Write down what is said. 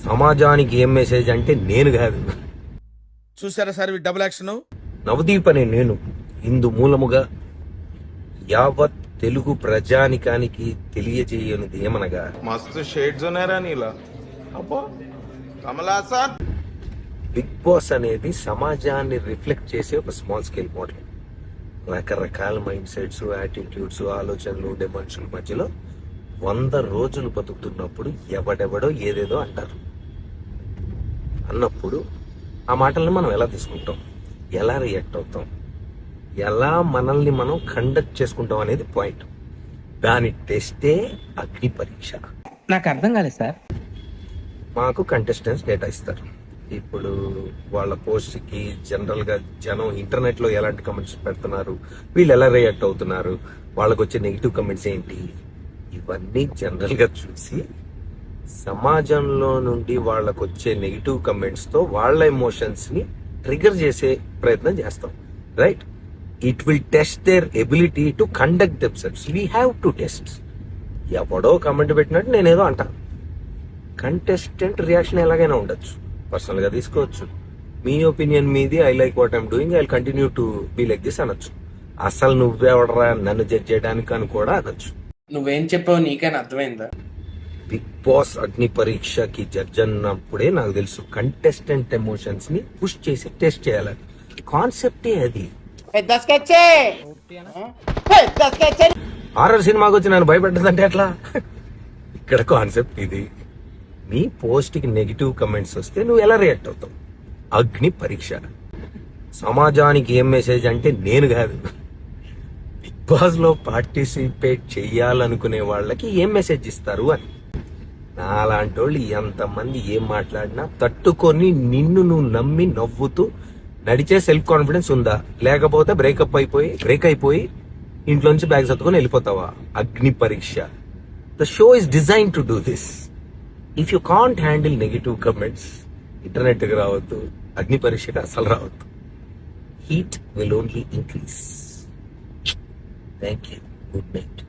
సమాజానికి ఏం మెసేజ్ అంటే నేను కాదు, చూసారా సార్ డబుల్ యాక్షన్. నవదీప్ అనే నేను ఇందు మూలముగా యావత్ తెలుగు ప్రజానికానికి తెలియజేయనిది ఏమనగా, मस्त शेड्स ఉన్నాయరా నీలా. అబ్బో కమలాసన్. బిగ్ బాస్ అనేది సమాజాన్ని రిఫ్లెక్ట్ చేసే ఒక స్మాల్ స్కేల్ మోడల్. రకరకాల మైండ్ సెట్స్, యాటిట్యూడ్స్, ఆలోచనలు ఉండే మనుషుల మధ్యలో 100 రోజులు బతుకుతున్నప్పుడు ఎవడెవడో ఏదేదో అంటారు. అన్నప్పుడు ఆ మాటల్ని మనం ఎలా తీసుకుంటాం, ఎలా రియాక్ట్ అవుతాం, ఎలా మనల్ని మనం కండక్ట్ చేసుకుంటాం అనేది పాయింట్. దాని టెస్టే అగ్ని పరీక్ష. నాకు అర్థం కాలేదు సార్. మాకు కంటెస్టెంట్స్ డేటా ఇస్తారు. ఇప్పుడు వాళ్ళ పోస్ట్కి జనరల్గా జనం ఇంటర్నెట్లో ఎలాంటి కమెంట్స్ పెడుతున్నారు, వీళ్ళు ఎలా రియాక్ట్ అవుతున్నారు, వాళ్ళకు వచ్చే నెగిటివ్ కమెంట్స్ ఏంటి, ఇవన్నీ జనరల్గా చూసి సమాజంలో నుండి వాళ్ళకు వచ్చే నెగిటివ్ కమెంట్స్తో వాళ్ళ ఎమోషన్స్ని ట్రిగర్ చేసే ప్రయత్నం చేస్తాం. Right? It will test there ability to conduct themselves. We have to test. ఎవడో కమెంట్ పెట్టినట్టు నేనేదో అంటాను. కంటెస్టెంట్ రియాక్షన్ ఎలాగైనా ఉండొచ్చు, పర్సనల్ గా తీసుకోవచ్చు. మీ ఒపీనియన్ మీది, I like what I'm doing, I continue to be like this అనొచ్చు. అసలు నువ్వెవడరా నన్ను జడ్జ్ చేయడానికి అని కూడా అనొచ్చు. నువ్వేం చెప్పావు నీకైనా అర్థమైందా? బిగ్ బాస్ అగ్ని పరీక్షకి జడ్జ్ అన్నప్పుడే నాకు తెలుసు కంటెస్టెంట్ ఎమోషన్స్ ని పుష్ చేసి టెస్ట్ చేయాలని. కాన్సెప్టే అది. హారర్ సినిమాకి వచ్చి నన్ను భయపెట్టదంటే ఎట్లా? ఇక్కడ కాన్సెప్ట్ ఇది. నీ పోస్ట్ కి నెగిటివ్ కమెంట్స్ వస్తే నువ్వు ఎలా రియాక్ట్ అవుతావు? అగ్ని పరీక్ష. సమాజానికి ఏం మెసేజ్ అంటే నేను కాదు, బిగ్ బాస్ లో పార్టిసిపేట్ చెయ్యాలనుకునే వాళ్ళకి ఏం మెసేజ్ ఇస్తారు అని. నాలాంటి వాళ్ళు ఎంతమంది ఏం మాట్లాడినా తట్టుకొని నిన్ను నువ్వు నమ్మి నవ్వుతూ నడిచే సెల్ఫ్ కాన్ఫిడెన్స్ ఉందా? లేకపోతే బ్రేక్ అయిపోయి ఇంట్లోంచి బ్యాగ్ సర్దుకొని వెళ్ళిపోతావా? అగ్ని పరీక్ష. The show is design to do this. If you can't handle negative comments, internet కి రావద్దు, అగ్ని పరీక్షకి అసలు రావద్దు. Heat will only increase. Thank you. Good night.